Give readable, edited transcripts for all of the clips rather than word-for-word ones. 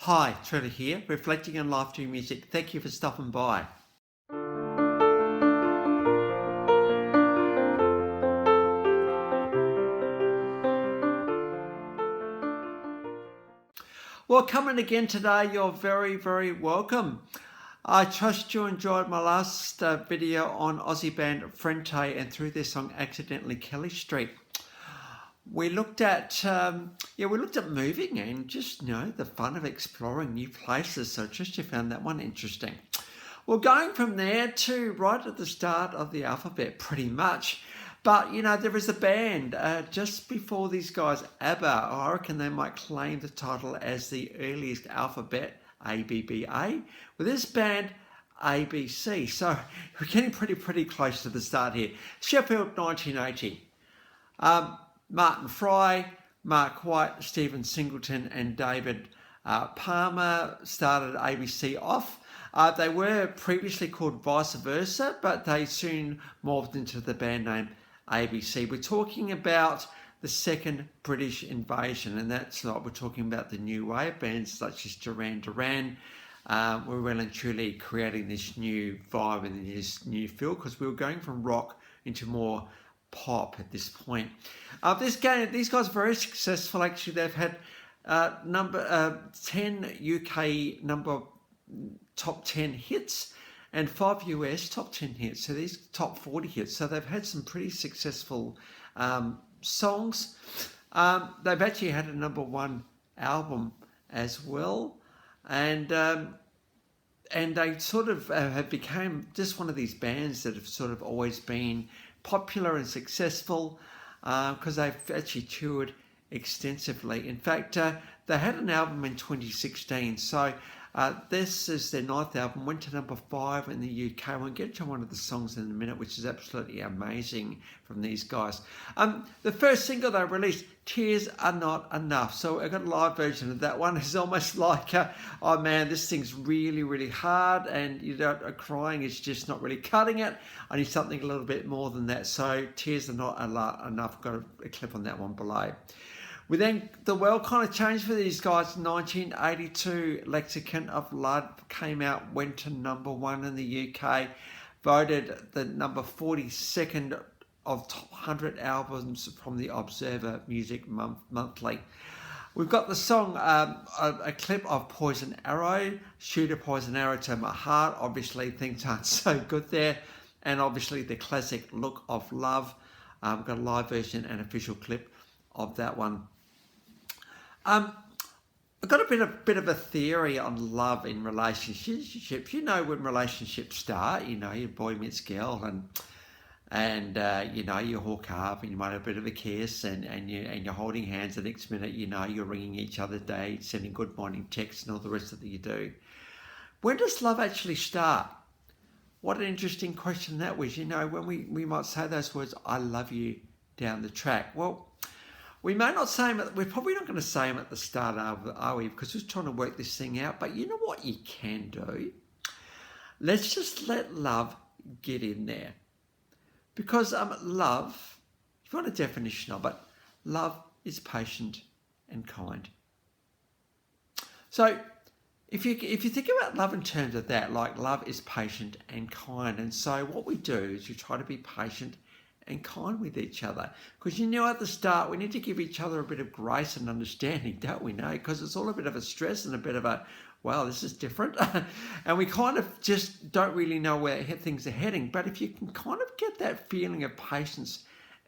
Hi, Trevor here, reflecting on life through music. Thank you for stopping by. Well, coming again today, you're very, very welcome. I trust you enjoyed my last video on Aussie band Frente and through their song Accidentally Kelly Street. We looked at moving and just the fun of exploring new places. So just you found that one interesting. Well, going from there to right at the start of the alphabet, pretty much. But there is a band just before these guys, ABBA. I reckon they might claim the title as the earliest alphabet, ABBA. With this band, ABC. So we're getting pretty close to the start here. Sheffield, 1980. Martin Fry, Mark White, Stephen Singleton and David Palmer started ABC off. They were previously called Vice Versa, but they soon morphed into the band name ABC. We're talking about the second British invasion, and that's not, we're talking about the new wave bands such as Duran Duran. We're well and truly creating this new vibe and this new feel because we were going from rock into more pop at this point. These guys are very successful. Actually, they've had number 10 UK top 10 hits and 5 US top 10 hits. So these top 40 hits. So they've had some pretty successful songs. They've actually had a number 1 album as well, and they sort of have become just one of these bands that have sort of always been popular and successful because they've actually toured extensively. In fact, they had an album in 2016. So this is their 9th album, went to number 5 in the UK. We'll get to one of the songs in a minute, which is absolutely amazing from these guys. The first single they released, Tears Are Not Enough. So I got a live version of that one. It's almost like, oh man, this thing's really hard and crying is just not really cutting it. I need something a little bit more than that. So Tears Are Not Enough. Got a clip on that one below. The world kind of changed for these guys. 1982, Lexicon of Love came out, went to number 1 in the UK, voted the number 42nd of top 100 albums from the Observer Music Monthly. We've got the song, a clip of Poison Arrow, Shoot a Poison Arrow to My Heart. Obviously, things aren't so good there. And obviously, the classic Look of Love. We've got a live version and official clip of that one. I've got a bit of a theory on love in relationships. When relationships start, your boy meets girl and you hook up and you might have a bit of a kiss and you're holding hands. The next minute, you're ringing each other dates, sending good morning texts and all the rest of that you do. When does love actually start? What an interesting question that was. When we might say those words, I love you, down the track. Well, we may not say them, we're probably not going to say them at the start, are we? Because we're trying to work this thing out. But you know what you can do? Let's just let love get in there. Because love, if you want a definition of it, love is patient and kind. So if you think about love in terms of that, like love is patient and kind. And so what we do is we try to be patient and kind with each other, because at the start we need to give each other a bit of grace and understanding, don't we know? Because it's all a bit of a stress and a bit of a, wow, this is different. And we kind of just don't really know where things are heading. But if you can kind of get that feeling of patience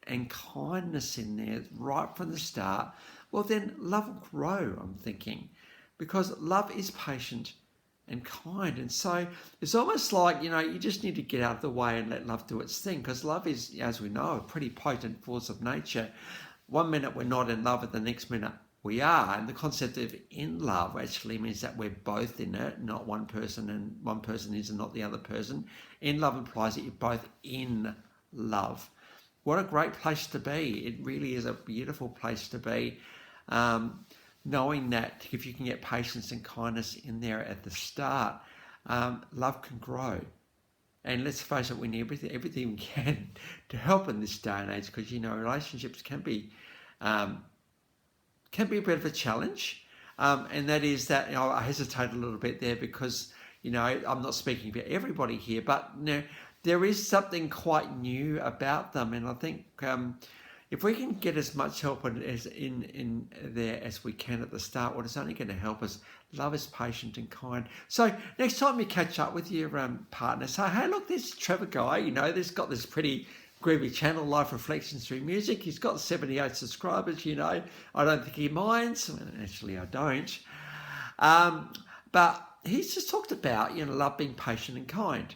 and kindness in there right from the start, well then love will grow, I'm thinking, because love is patient and kind. And so it's almost like, you just need to get out of the way and let love do its thing, because love is, as we know, a pretty potent force of nature. One minute we're not in love, and the next minute we are. And the concept of in love actually means that we're both in it, not one person and one person is and not the other person. In love implies that you're both in love. What a great place to be. It really is a beautiful place to be. Knowing that if you can get patience and kindness in there at the start, love can grow. And let's face it, we need everything we can to help in this day and age, because relationships can be a bit of a challenge. and that is that, you know, I hesitate a little bit there because, you know, I'm not speaking for everybody here, but you know, there is something quite new about them, and I think if we can get as much help in there as we can at the start, well, it's only going to help us. Love is patient and kind. So next time you catch up with your partner, say, hey, look, this Trevor guy, you know, there's got this pretty groovy channel, Life Reflections Through Music. He's got 78 subscribers, you know. I don't think he minds. Well, actually, I don't. But he's just talked about, you know, love being patient and kind.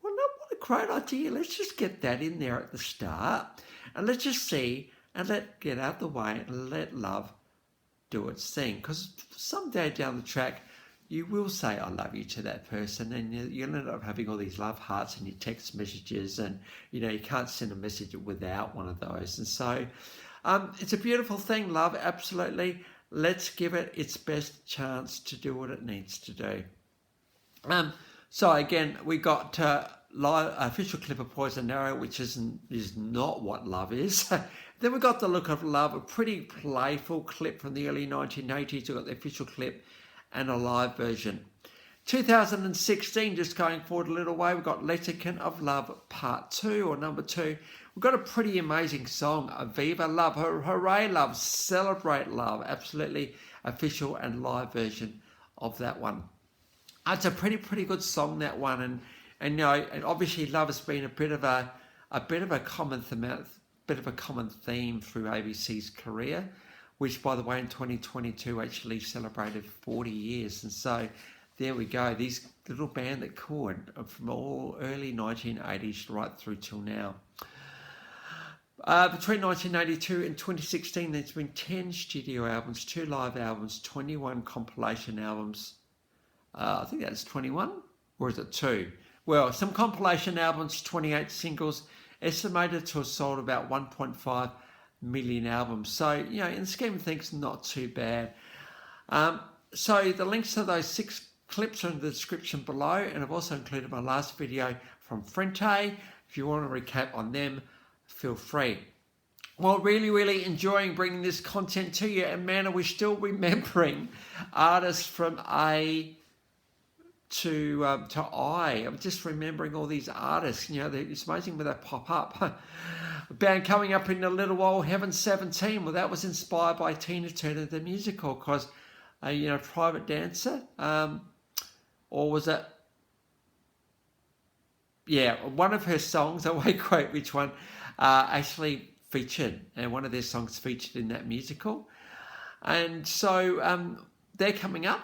Well, no, what a great idea. Let's just get that in there at the start. And let's just see and get out the way and let love do its thing. Because someday down the track, you will say I love you to that person, and you'll end up having all these love hearts in your text messages, and you know, you can't send a message without one of those. And so it's a beautiful thing, love, absolutely. Let's give it its best chance to do what it needs to do. So again, we got live official clip of Poison Arrow, which is not what love is. Then we got The Look of Love, a pretty playful clip from the early 1980s. We got the official clip and a live version. 2016, just going forward a little way, we've got Letterkin of Love Part 2 or number 2. We've got a pretty amazing song, Viva Love, Hooray Love, Celebrate Love, absolutely official and live version of that one. It's a pretty good song, that one, and you know, and obviously love has been a bit of a common theme through ABC's career, which, by the way, in 2022 actually celebrated 40 years. And so there we go, this little band that could, from all early 1980s right through till now. Between 1982 and 2016, there's been 10 studio albums, 2 live albums, 21 compilation albums. I think that's 21, or is it 2? Well, some compilation albums, 28 singles, estimated to have sold about 1.5 million albums. So, you know, in the scheme of things, not too bad. So the links to those 6 clips are in the description below, and I've also included my last video from Frente. If you want to recap on them, feel free. Well, really enjoying bringing this content to you, and man, are we still remembering artists from A to I. I'm just remembering all these artists. You know, it's amazing when they pop up. A band coming up in a little while, Heaven 17. Well, that was inspired by Tina Turner, the musical, because, you know, Private Dancer, or was it? Yeah, one of her songs, I won't quote which one, actually featured, and one of their songs featured in that musical. And so they're coming up.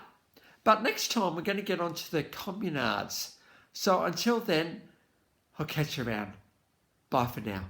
But next time, we're going to get onto the Communards. So until then, I'll catch you around. Bye for now.